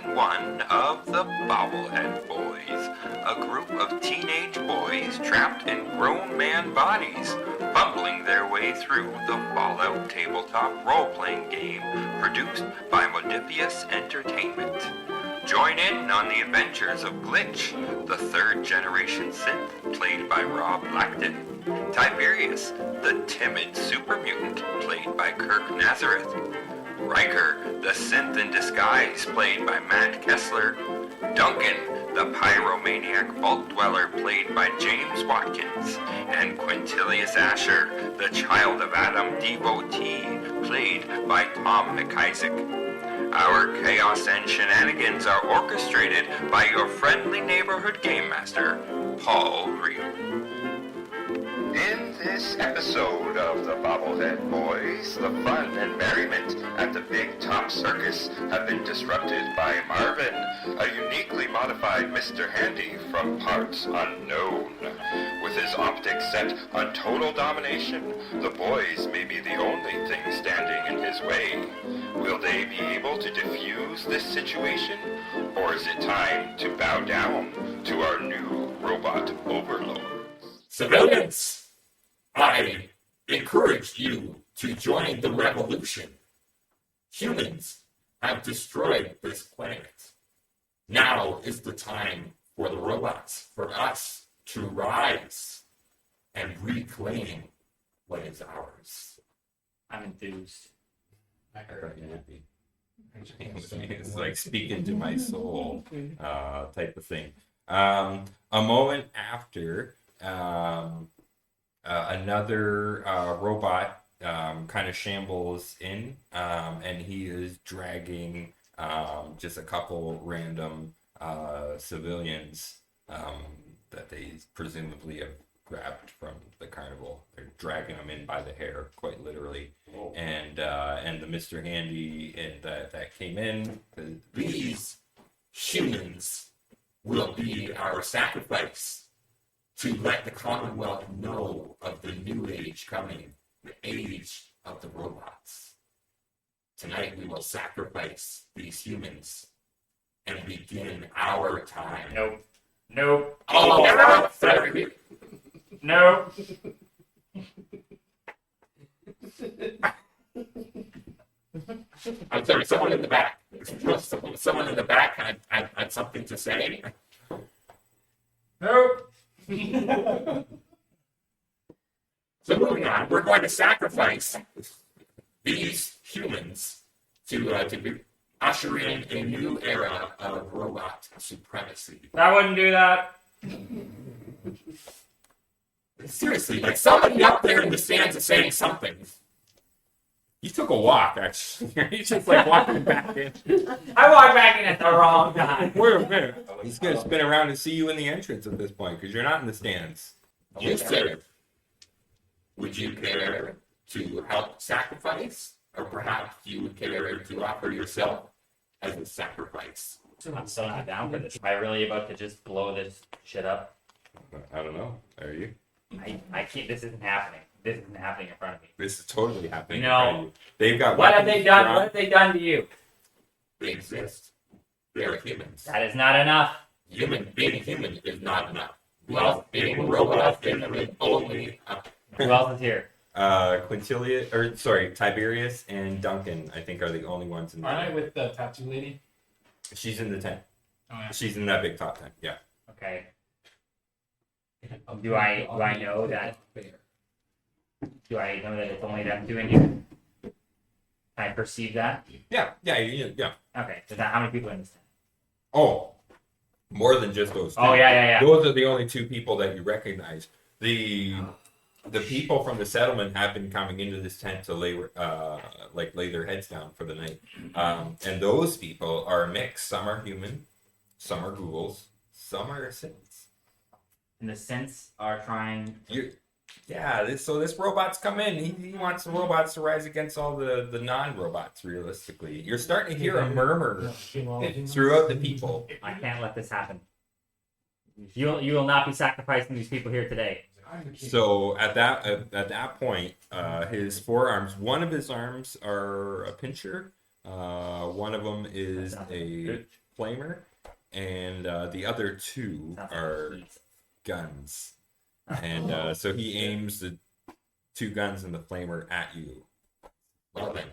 Season 1 of the Bobblehead Boys, a group of teenage boys trapped in grown man bodies, fumbling their way through the Fallout tabletop role-playing game produced by Modifius Entertainment. Join in on the adventures of Glitch, the third-generation synth played by Blackton, Tiberius, the timid super mutant played by Kirk Nazareth, Ryker, the synth in disguise played by Kessler, Duncan, the Pyromaniac vault dweller played by James Watkins, and Quintilius Asher, the child of Adam devotee played by Thom MacIsaac. Our chaos and shenanigans are orchestrated by your friendly neighborhood game master, Reaume. In this episode of the Bobblehead Boys, the fun and merriment at the Big Top Circus have been disrupted by Marvin, a uniquely modified Mr. Handy from parts unknown. With his optics set on total domination, the boys may be the only thing standing in his way. Will they be able to defuse this situation, or is it time to bow down to our new robot overlords? Civilians, I encourage you to join the revolution. Humans have destroyed this planet. Now is the time for the robots, for us to rise and reclaim what is ours. I'm enthused. I heard you would be. It's like speaking to my soul type of thing. A moment after, another robot kind of shambles in, and he is dragging just a couple random civilians that they presumably have grabbed from the carnival. They're dragging them in by the hair, quite literally. Oh. And the Mr. Handy and that came in. These humans will be our sacrifice to let the Commonwealth know of the new age coming, the age of the robots. Tonight we will sacrifice these humans and begin our time. Nope. Oh, sorry. Nope. I'm sorry, someone in the back. Someone in the back had something to say. Nope. So moving on, we're going to sacrifice these humans to usher in a new era of robot supremacy. I wouldn't do that. Seriously, like somebody up there in the stands is saying something. He took a walk, actually. He's just like walking back in. I walked back in at the wrong time. Wait a minute. He's going to spin around and see you in the entrance at this point, because you're not in the stands. You said, would you care to help sacrifice? Or perhaps you would care to offer yourself as a sacrifice? I'm still not down for this. Am I really about to just blow this shit up? I don't know. Are you? I can't. This isn't happening. This isn't happening in front of me. This is totally happening. No. They've got. What have they done? What have they done to you? They exist. They are humans. That is not enough. Being human is not enough. Well, being a robot is only enough. Who else is here? Tiberius and Duncan, I think, are the only ones in the Aren't I with the tattoo lady? She's in the tent. Oh, yeah. She's in that big top tent, yeah. Okay. Do I know that? Do I know that it's only them two in here? Can I perceive that? Yeah. Okay. So how many people in this tent? Oh, more than just those two. Oh, yeah. Those are the only two people that you recognize. The people from the settlement have been coming into this tent to lay their heads down for the night. And those people are a mix. Some are human, some are ghouls, some are synths. And the synths are trying... So this robot's come in. He wants the robots to rise against all the non-robots, realistically. You're starting to hear a murmur throughout the people. I can't let this happen. You will not be sacrificing these people here today. So at that point, his forearms, one of his arms are a pincher, one of them is a flamer, and the other two Sounds like are pizza. guns. And so he aims the 2 guns and the flamer at you. Well then,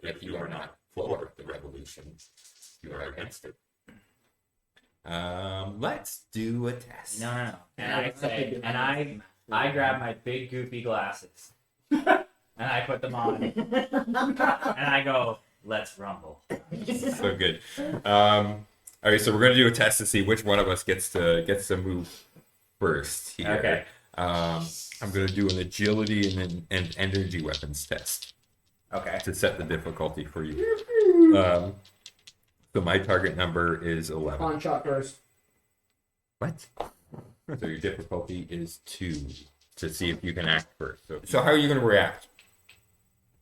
if you are not for the revolution, you are against it. Let's do a test. No. And I say, and I grab my big goofy glasses, and I put them on, and I go, "Let's rumble." So good. All right, so we're gonna do a test to see which one of us gets to move first here. Okay. I'm gonna do an agility and an energy weapons test Okay. to set the difficulty for you. So my target number is 11. On shot first. What? So your difficulty is 2 to see if you can act first. So how are you gonna react?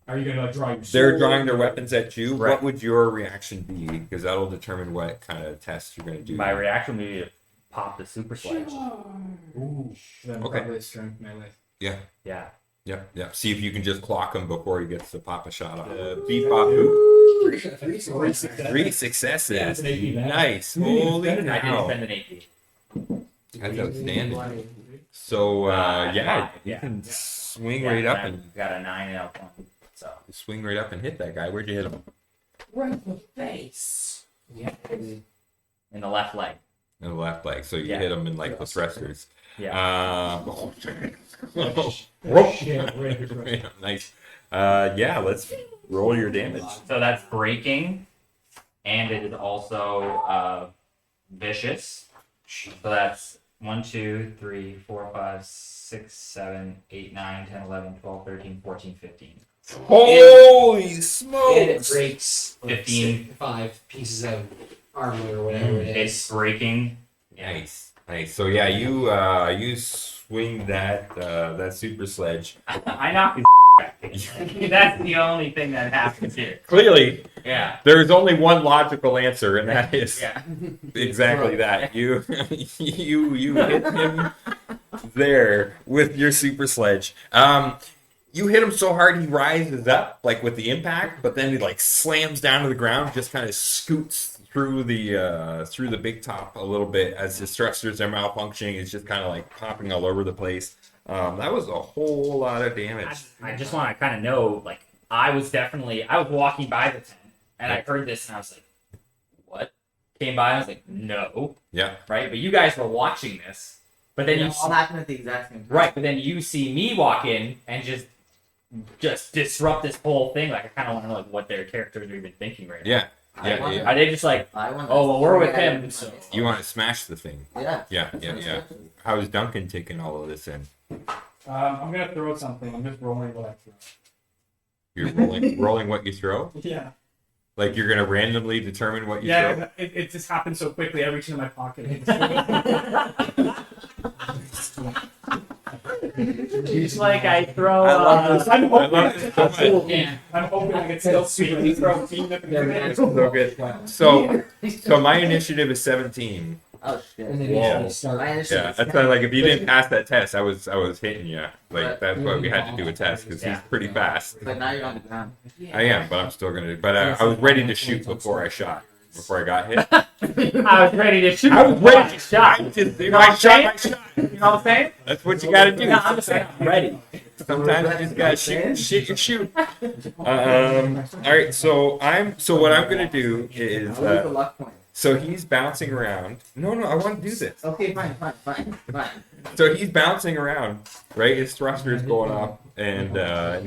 Are you gonna like draw your They're sword? drawing their weapons at you. Right. What would your reaction be? Because that'll determine what kind of test you're gonna do. My reaction would be to pop the super sledge. Ooh. Then Okay. probably strength melee. Yeah. Yeah. Yep. See if you can just clock him before he gets to pop a shot off. Beat pop boop. 3 successes. Yeah, it's an AP, man. Nice. Holy I didn't cow. spend an AP. That's outstanding. So yeah, you yeah. can swing Yeah, right up I and got a 9 and a 1. So swing right up and hit that guy. Where'd you hit him? Right in the face. yeah, in the left leg. In the left leg. So you Yeah. hit him in like the thrusters. Yeah. Oh, Shit, right. nice. Yeah, let's roll your damage. So that's breaking, and it is also vicious. So that's 1, 2, 3, 4, 5, 6, 7, 8, 9, 10, 11, 12, 13, 14, 15. Holy And it smokes! breaks 15. 5 pieces of armor or whatever it It's is. breaking. Nice. So yeah, you swing that super sledge. I knocked his back. That's the only thing that happens here. Clearly, Yeah. there's only one logical answer, and that is Yeah. exactly that. You you hit him there with your super sledge. You hit him so hard he rises up like with the impact, but then he like slams down to the ground, just kind of scoots through the big top a little bit as his thrusters are malfunctioning. It's just kind of like popping all over the place. That was a whole lot of damage. I just want to kind of know, like, I was walking by the tent, and I heard this, and I was like, what? Came by, and I was like, no. Yeah. Right? But you guys were watching this. But then It all happened at the exact same time. right, but then you see me walk in and just disrupt this whole thing. Like, I kind of want to know, like, what their characters are even thinking right now. Yeah. I Yeah. wanted- Are they just like, I wanted oh, well, we're with yeah, him, so... You want to smash the thing. Yeah. Yeah. How's Duncan taking all of this in? I'm gonna throw something. I'm just rolling what I throw. You're rolling what you throw? Yeah. Like you're gonna randomly determine what you throw? Yeah, it just happens so quickly. I reach into my pocket. It's like I throw... I love this. I'm I hoping, love this so much. Yeah. I'm hoping I can still speak. Throw peanut It's so good. So my initiative is 17. Oh shit. And then Whoa. you start. My initiative Yeah, is that's not like if you didn't pass that test, I was hitting you. Like But- that's why we had to do a test because he's Yeah. pretty fast. But now you're on the ground. I am, but I'm still gonna. But I was ready to shoot before I shot. Before I got hit. I was ready to shoot. I was ready to shot. I You know what I'm saying? You know what I'm saying? That's what you gotta do. No, I'm just saying I'm ready. Sometimes you just gotta shoot. All right. So what I'm gonna do is. I lose the luck point. So he's bouncing around. No, I want to do this. Okay, fine. So he's bouncing around, right? His thruster is going off, and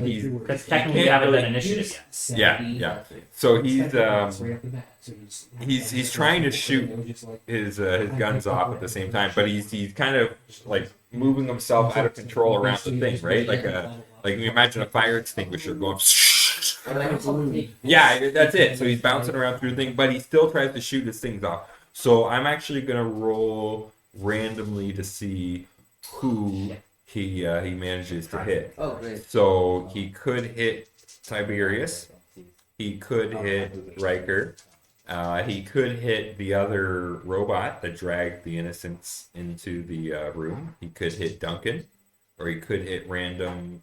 he's Because technically we haven't done initiative yet. yeah. So he's trying to shoot his guns off at the same time, but he's kind of like moving himself out of control around the thing, right? Like you imagine a fire extinguisher going. Yeah, that's it. So he's bouncing around through the thing, but he still tries to shoot his things off. So I'm actually gonna roll randomly to see who he manages to hit. Oh great. So he could hit Tiberius. He could hit Ryker. He could hit the other robot that dragged the innocents into the room. He could hit Duncan. Or he could hit random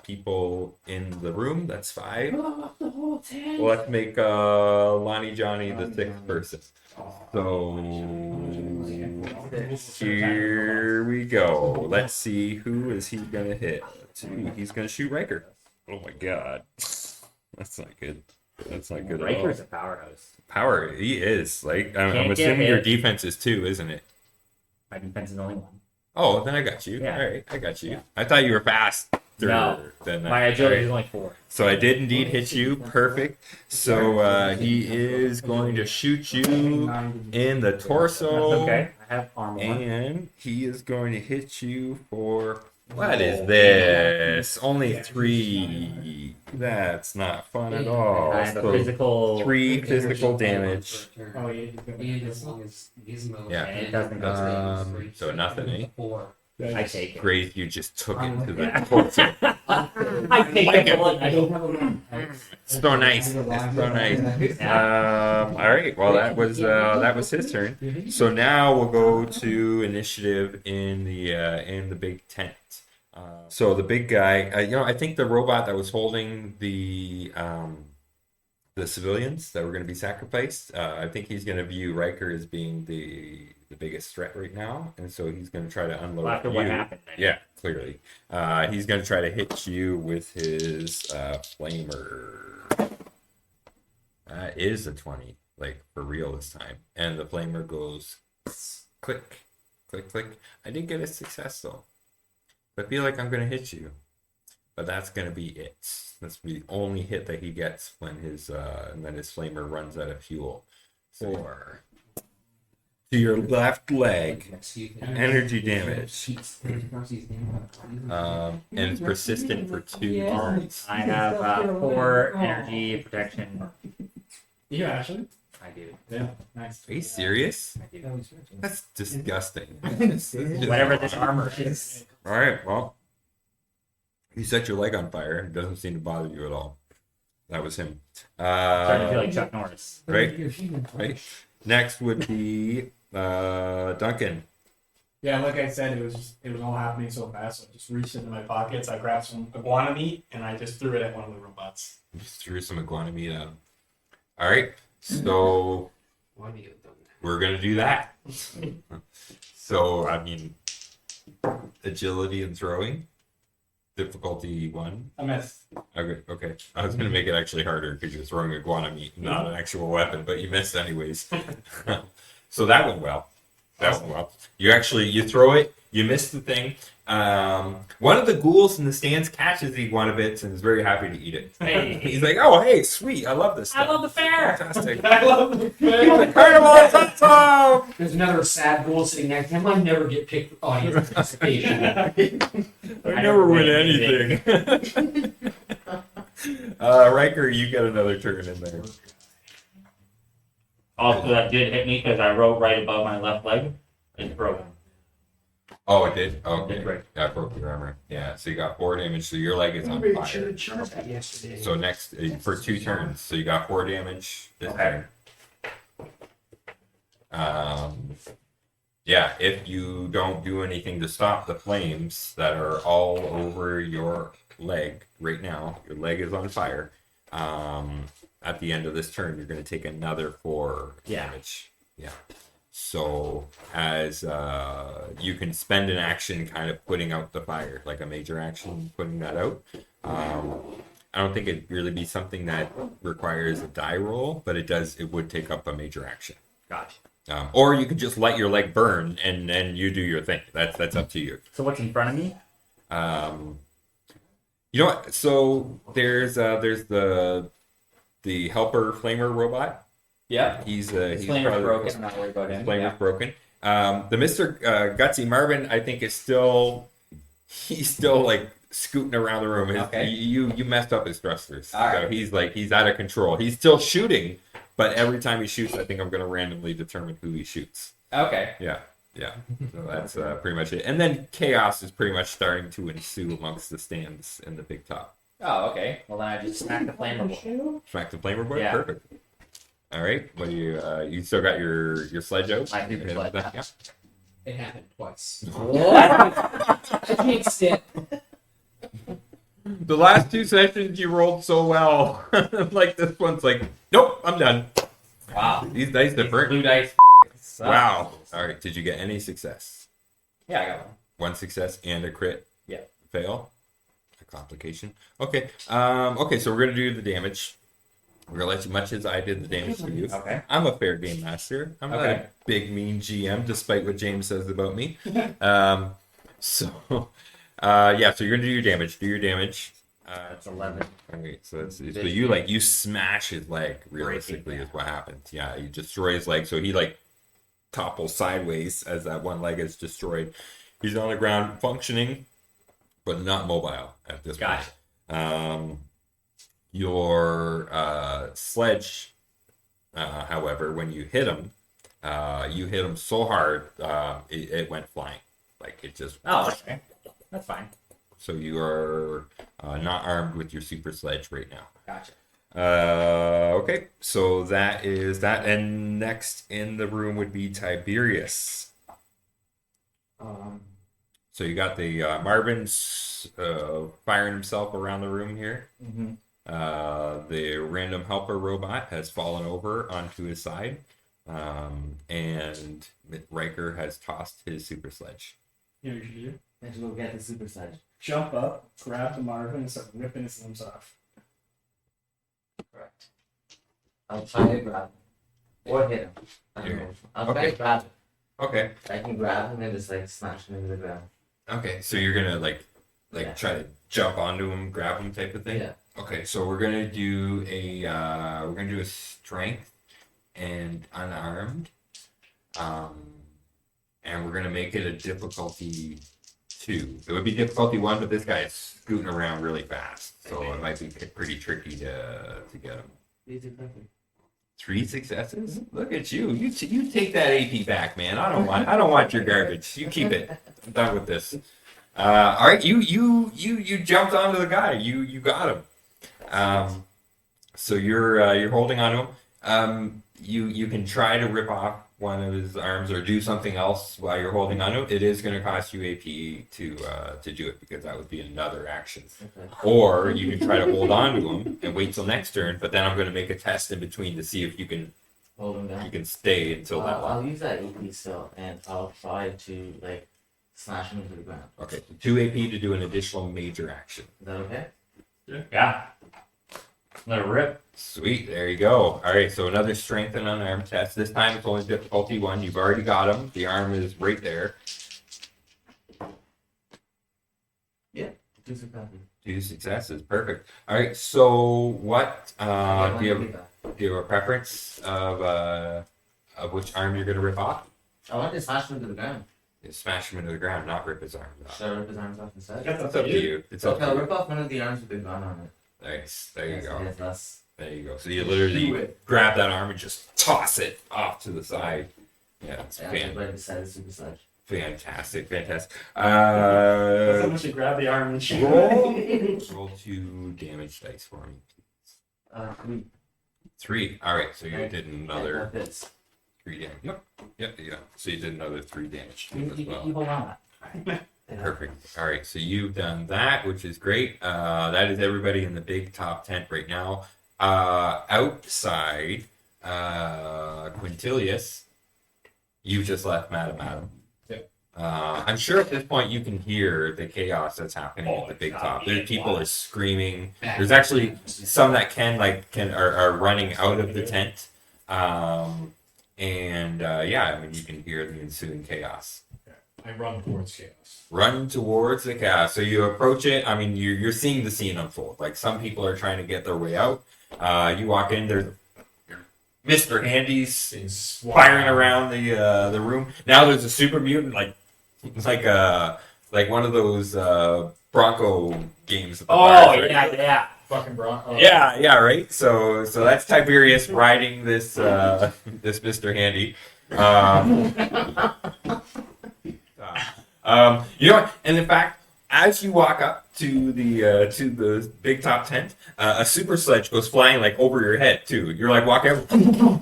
people in the room. That's 5. let's make Lonnie Johnny the 6th person. So here we go. Let's see, who is he gonna hit? He's gonna shoot Ryker. Oh my god, that's not good. That's not good Riker's at a powerhouse. all. Power, he is. Like I'm Can't get assuming your hit. defense is 2, isn't it? My defense is only 1. Oh, then I got you. Yeah. All right, I got you. I thought you were faster No. than that. My agility All is right. only 4. So I did indeed hit you. Perfect. So he is going to shoot you in the torso. That's okay. I have armor. And he is going to hit you for... What is this? Only 3. That's not fun at all. I have a So physical. 3 physical damage. Oh, yeah, he's good. And as long as gizmo. Yeah. And it doesn't go So nothing, eh? 4. I take it. Great, you just took it to the torso. I take like the it. bullet. I don't have a It's so nice. It's so nice. All right. Well, that was his turn. So now we'll go to initiative in the big tent. So the big guy, I think the robot that was holding the civilians that were going to be sacrificed, I think he's going to view Ryker as being the biggest threat right now, and so he's going to try to unload After you. what happened. Then. Yeah, clearly. He's going to try to hit you with his flamer. That is a 20, like for real this time. And the flamer goes click, click, click. I did get a success though. I feel like I'm going to hit you. But that's going to be it. That's the only hit that he gets when and then his flamer runs out of fuel. 4. To your left leg. Energy damage. And it's persistent for 2 turns. I have 4 energy protection. Yeah, actually. I do. Yeah, nice. Are you serious? I do. That's disgusting. Whatever this armor is. All right, well, you set your leg on fire. It doesn't seem to bother you at all. That was him. Starting to feel like Chuck Norris. Right. Next would be Duncan. Yeah, like I said, it was all happening so fast. So I just reached into my pockets. I grabbed some iguana meat and I just threw it at one of the robots. Just threw some iguana meat at him. All right, so Why do you have done that? we're gonna do that. So I mean, agility and throwing, difficulty 1. I missed. Okay. I was gonna make it actually harder because you're throwing iguana meat, not an actual weapon, but you missed anyways. So that went well. You throw it, you miss the thing. One of the ghouls in the stands catches the iguana bits and is very happy to eat it. Hey. He's like, "Oh, hey, sweet! I love this stuff. I love the fair. Fantastic! I love the Carnival is awesome!" There's another sad ghoul sitting next to him. I never get picked for audience participation. I never win anything. Ryker, you get another turn in there. Also, that did hit me because I wrote right above my left leg. It's broken. Oh, it did? Oh, okay. Did break. Yeah, I broke your armor. Yeah, so you got 4 damage, so your leg is on fire. Yesterday. So next, for 2 turns, so you got 4 damage this Okay. turn. Yeah, if you don't do anything to stop the flames that are all over your leg right now, your leg is on fire. At the end of this turn, you're going to take another 4 damage. Yeah. So as you can spend an action kind of putting out the fire, like a major action, putting that out. I don't think it'd really be something that requires a die roll, but it would take up a major action. Gosh. Or you could just let your leg burn and then you do your thing. That's up to you. So what's in front of me? You know what? So there's the helper flamer robot. Yeah. He's His flamer's probably- broken. I'm not worried about His him. flamer's Yeah. broken. The Mr. Gutsy Marvin, I think, he's still like scooting around the room. Okay. You messed up his thrusters. All right. So he's out of control. He's still shooting, but every time he shoots, I think I'm going to randomly determine who he shoots. Okay. Yeah. So that's pretty much it. And then chaos is pretty much starting to ensue amongst the stands in the big top. Oh, okay. Well, then I just smack the flammable. Smack the flamer board? Yeah. Perfect. All right. What do you still got your sledge out? My super sledge. Yeah. It happened twice. What? I can't sit. the last 2 sessions you rolled so well. Like this one's like, nope, I'm done. Wow. These dice different. Blue dice. Suck. Wow. All right. Did you get any success? Yeah, I got one. 1 success and a crit. Yeah. Fail. A complication. Okay. Okay. So we're gonna do the damage. We're gonna let you much as I did the damage to you. Okay. I'm a fair game master. I'm not Okay. a big mean GM, despite what James says about me. So yeah. So you're gonna do your damage. Do your damage. That's 11. All right, so you smash his leg. Realistically, Breaking, is what happens. Yeah, you destroy his leg, so he like topples sideways as that one leg is destroyed. He's on the ground, functioning, but not mobile at this Gotcha. point. Your sledge, however, when you hit him so hard, it went flying, like it just. Oh, okay. That's fine. So you are not armed with your super sledge right now. Gotcha. Okay, so that is that. And next in the room would be Tiberius. So you got the Marvin's firing himself around the room here. Mm-hmm. The random helper robot has fallen over onto his side. And Ryker has tossed his super sledge. You know what you should do? Let's go get the super sledge. Jump up, grab the Marvin, and start ripping his limbs off. Correct. I'll try to grab him. Or hit him. I don't know. I'll try Okay. to grab him. Okay. I can grab him and just like smash him into the ground. Okay. So you're gonna like Yeah. try to jump onto him, grab him, type of thing. Yeah. Okay. So we're gonna do a strength and unarmed, and we're gonna make it a difficulty 2. It would be difficulty 1, but this guy is scooting around really fast, so it might be pretty tricky to get him. These are perfect. 3 successes? Look at you. You take that AP back, man. I don't want your garbage. You keep it. I'm done with this. All right, you jumped onto the guy. You got him. So you're holding on to him. You can try to rip off one of his arms or do something else while you're holding on to him. It is going to cost you AP to do it, because that would be another action. Okay. Or you can try to hold on to him and wait till next turn, but then I'm going to make a test in between to see if you can Hold him down. stay until that I'll long. use that EP still, and I'll try to like smash him into the ground. Okay, 2 AP to do an additional major action. Is that okay? Yeah. Let it rip. Sweet, there you go. All right, so another strength and unarmed test. This time it's only difficulty 1. You've already got him. The arm is right there. Do some copy. 2 successes, perfect. All right, so what do you have a preference of which arm you're going to rip off? I want to smash him into the ground. You smash him into the ground, not rip his arms off. Should I rip his arms off instead? That's It's up to you. It's up Okay, to I'll you. rip off one of the arms with the gun on it. Nice. There you Yes, go. yes, that's- There you go. So you literally grab that arm and just toss it off to the side. Yeah, it's Yeah, I'm right beside the super sledge. fantastic. That's how much you grab the arm and shoot. Roll 2 damage dice for me. 3. 3. All right. So you Right. did Yeah, another that fits. 3 damage. Yep. Yeah. So you did another 3 damage to him as You well. hold on. Yeah. Perfect. All right. So you've done that, which is great. That is everybody in the big top tent right now. Outside, Quintilius, you just left Madam. Yep. I'm sure at this point you can hear the chaos that's happening at the big top. There, people are screaming. There's actually some that are running out of the tent. Yeah, I mean you can hear the ensuing chaos. I run towards chaos. Run towards the chaos. So you approach it. I mean, you're seeing the scene unfold. Like some people are trying to get their way out. You walk in. There's Mr. Handy's firing around the room. Now there's a super mutant, like one of those Bronco games. At the bars, right? yeah. Fucking Bronco. Yeah, right. So that's Tiberius riding this this Mr. Handy. You know what? And in fact, as you walk up to the big top tent, a super sledge goes flying like over your head too. You're like walking up,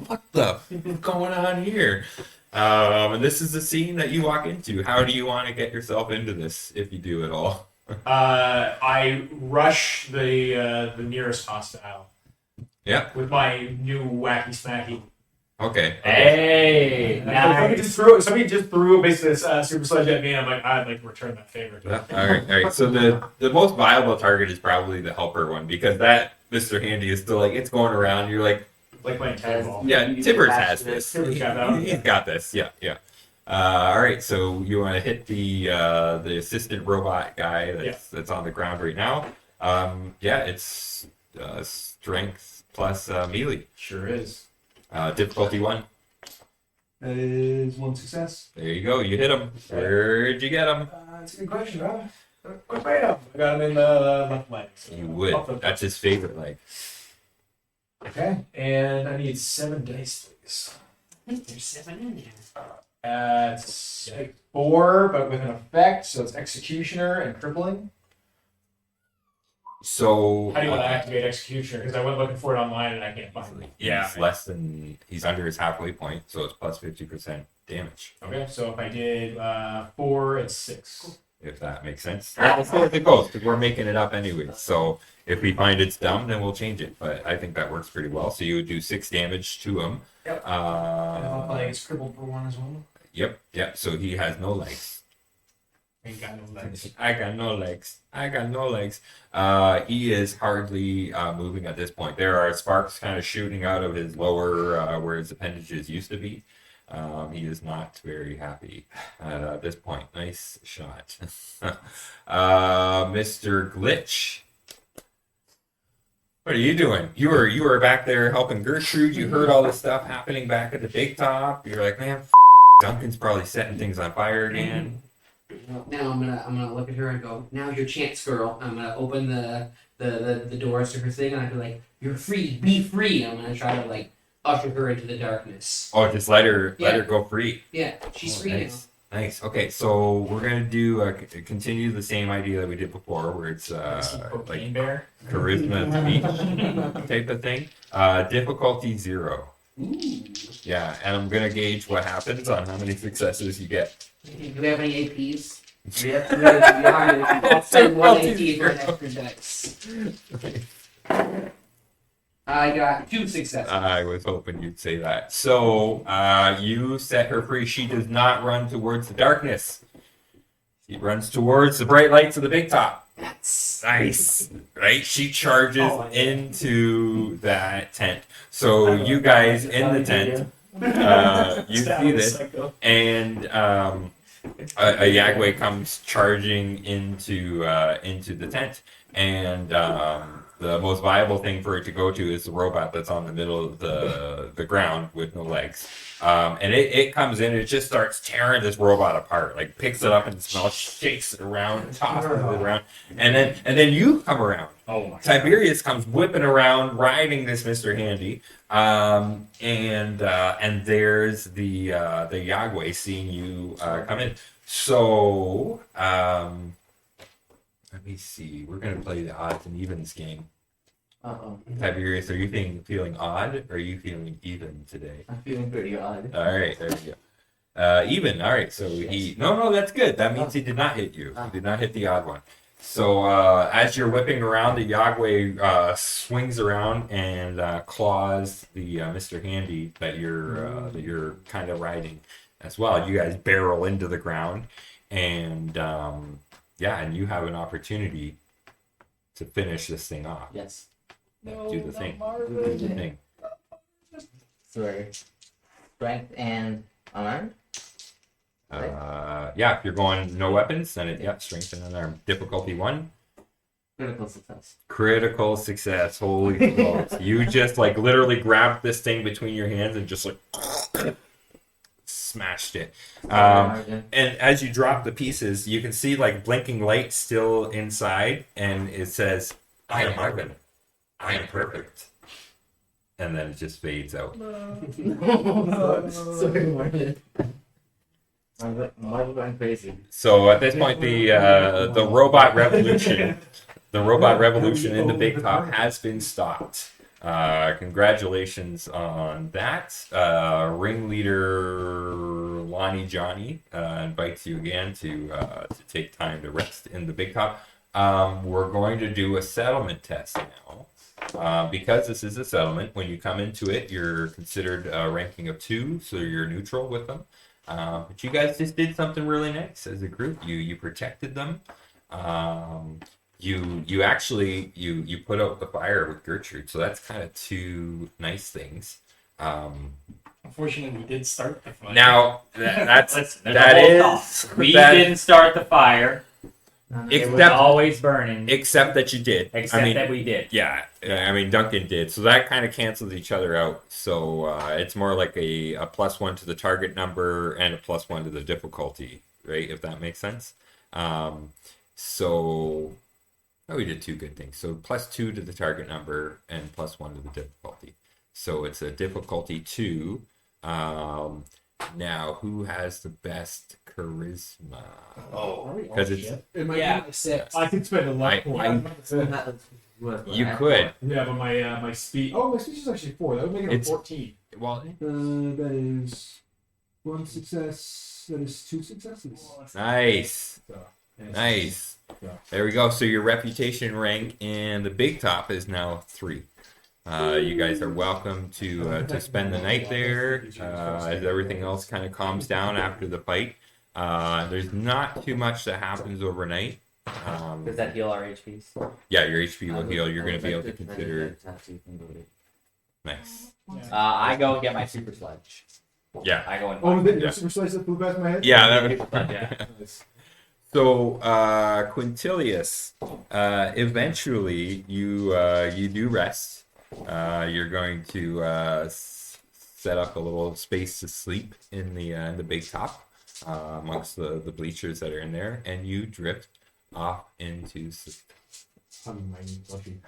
what the is going on here? And this is the scene that you walk into. How do you want to get yourself into this, if you do at all? I rush the nearest hostile. Yeah. With my new wacky smacky. Okay. Hey, nice. Somebody just threw basically a super sledge at me. And I'm like, I'd like to return that favor. Yeah, all right. So the most viable target is probably the helper one because that Mr. Handy is still like it's going around. You're like, playing tag ball. yeah, Tiberius has this. Tiberius got that one. He's got this. Yeah. All right. So you want to hit the assistant robot guy that's on the ground right now. It's strength plus melee. Sure is. Difficulty 1. That is 1 success. There you go. You hit him. Where'd you get him? That's a good question, huh? Quick right up. I got him in the left leg. You would. That's his favorite leg. Okay. And I need 7 dice, please. I think there's 7 in there. It's 4, but with an effect, so it's executioner and crippling. So How do you want to activate executioner? Because I went looking for it online and I can't find it. he's under his halfway point, so it's plus 50% damage. Okay, so if I did 4, it's 6. If that makes sense. We'll see if it goes, because we're making it up anyway. So if we find it's dumb, then we'll change it. But I think that works pretty well. So you would do 6 damage to him. Yep. And I'll play crippled for 1 as well. Yep. So he has no legs. Ain't got no legs. I got no legs. He is hardly moving at this point. There are sparks kind of shooting out of his lower, where his appendages used to be. He is not very happy at this point. Nice shot. Mr. Glitch. What are you doing? You were back there helping Gertrude. You heard all this stuff happening back at the big top. You're like, man, Duncan's probably setting things on fire again. Now I'm gonna look at her and go, "Now's your chance, girl." I'm gonna open the doors to her thing, and I'd be like, "You're free, be free." I'm gonna try to like usher her into the darkness. Oh, just let her go free. Yeah, she's free now. Nice. Okay, so we're gonna do continue the same idea that we did before, where it's like bear. charisma speech type of thing. Difficulty 0. Ooh. Yeah, and I'm gonna gauge what happens on how many successes you get. Do we have any APs? I'll spend 1 AP for an extra dice. I got 2 successes. I was hoping you'd say that. So you set her free. She does not run towards the darkness. She runs towards the bright lights of the big top. That's Nice. Right? She charges into that tent. So you guys in the tent, you see this, and a Yagway comes charging into the tent, and the most viable thing for it to go to is the robot that's on the middle of the ground with no legs. And it comes in and it just starts tearing this robot apart, like picks it up and smells, shakes it around, tosses it around, and then you come around. Oh my Tiberius comes whipping around, riding this Mr. Handy, and there's the Yagway seeing you come in. So let me see. We're gonna play the odds and evens game. Uh-oh. Tiberius, are you feeling odd, or are you feeling even today? I'm feeling pretty odd. All right, there you go. Even. All right. So he. No, that's good. That means he did not hit you. He did not hit the odd one. So as you're whipping around, the Yagway swings around and claws the Mr. Handy that you're kind of riding as well. You guys barrel into the ground, and and you have an opportunity to finish this thing off. Yes. Do the thing. Do the thing. Sorry. Strength and unarmed? If you're going no weapons, then strength and unarmed. Difficulty 1. Critical success. Critical success. Holy balls. You just like literally grabbed this thing between your hands and just like smashed it. And as you drop the pieces, you can see like blinking light still inside, and it says, "I am Marvin. I am perfect." And then it just fades out. Sorry, Marvin. Marvin going crazy. So at this point, the robot revolution, in the big top has been stopped. Congratulations on that. Ringleader Lonnie Johnny invites you again to take time to rest in the big top. We're going to do a settlement test now. Because this is a settlement, when you come into it, you're considered a ranking of 2, so you're neutral with them. But you guys just did something really nice as a group. You protected them. You actually you put out the fire with Gertrude, so that's kind of 2 nice things. Unfortunately, we did start the fight. Now that's Listen, there's that a whole is thought. We that- didn't start the fire. It was Except- always burning. except that you did. Except that we did. Yeah, I mean Duncan did, so that kind of cancels each other out. So it's more like a +1 to the target number and a +1 to the difficulty, right? If that makes sense. We did 2 good things. So +2 to the target number and +1 to the difficulty. So it's a difficulty 2. Now, who has the best charisma? Because it's It might Yeah. be 6. I could spend a luck point. you could. Yeah, but my speed. Oh, my speed is actually 4. That would make it It's- 14. Well, That is 1 success. That is 2 successes. nice. Yeah. Nice. Yeah. There we go. So your reputation rank in the big top is now 3. You guys are welcome to spend the night there as everything else kind of calms down after the fight. There's not too much that happens overnight. Does that heal our HPs? Yeah, your HP will heal. You're going to be able to consider. Nice. I go and get my super sledge. Yeah. I go and Oh, the Yeah. super slice that flew past my head? Yeah. That would... Yeah. So Quintilius, eventually you do rest. You're going to set up a little space to sleep in the big top amongst the bleachers that are in there, and you drift off into sleep,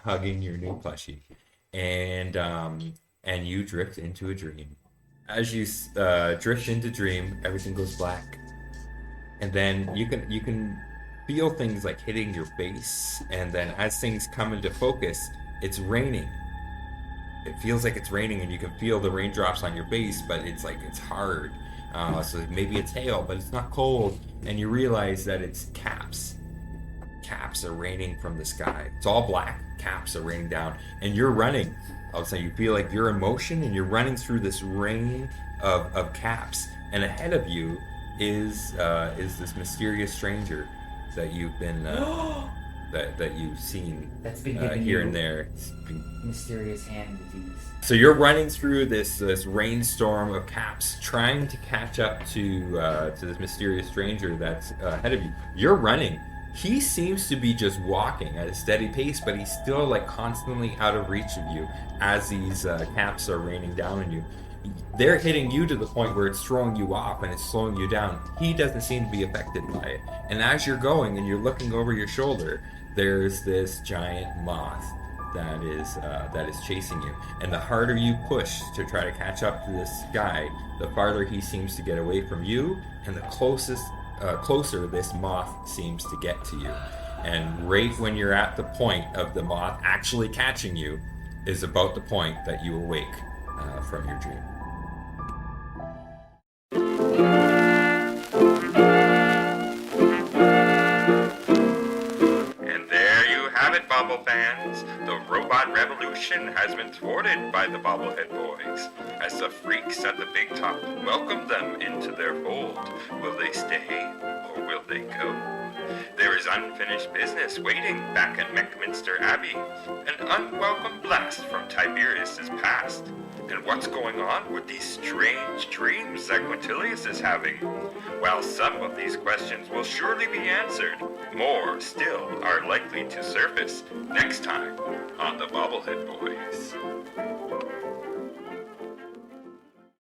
hugging your new plushie, and you drift into a dream. As you drift into dream, everything goes black. And then you can feel things like hitting your face, and then as things come into focus, it's raining. It feels like it's raining, and you can feel the raindrops on your face, but it's like it's hard. So maybe it's hail, but it's not cold, and you realize that it's caps. Caps are raining from the sky. It's all black. Caps are raining down, and you're running. All of a sudden, you feel like you're in motion, and you're running through this rain of caps, and ahead of you is this mysterious stranger that you've been that you've seen That's been giving here you and there. mysterious hand disease. So you're running through this rainstorm of caps, trying to catch up to this mysterious stranger that's ahead of you. You're running. He seems to be just walking at a steady pace, but he's still like constantly out of reach of you as these caps are raining down on you. They're hitting you to the point where it's throwing you off and it's slowing you down. He doesn't seem to be affected by it. And as you're going and you're looking over your shoulder, there's this giant moth that is chasing you. And the harder you push to try to catch up to this guy, the farther he seems to get away from you, and the closer this moth seems to get to you. And right when you're at the point of the moth actually catching you is about the point that you awake from your dream. And there you have it, Bobble fans. The robot revolution has been thwarted by the Bobblehead Boys, as the freaks at the big top welcome them into their fold. Will they stay, or will they go? There is unfinished business waiting back at Meckminster Abbey, an unwelcome blast from Tiberius's past. And what's going on with these strange dreams that Quintilius is having? While some of these questions will surely be answered, more still are likely to surface next time on the Bobblehead Boys.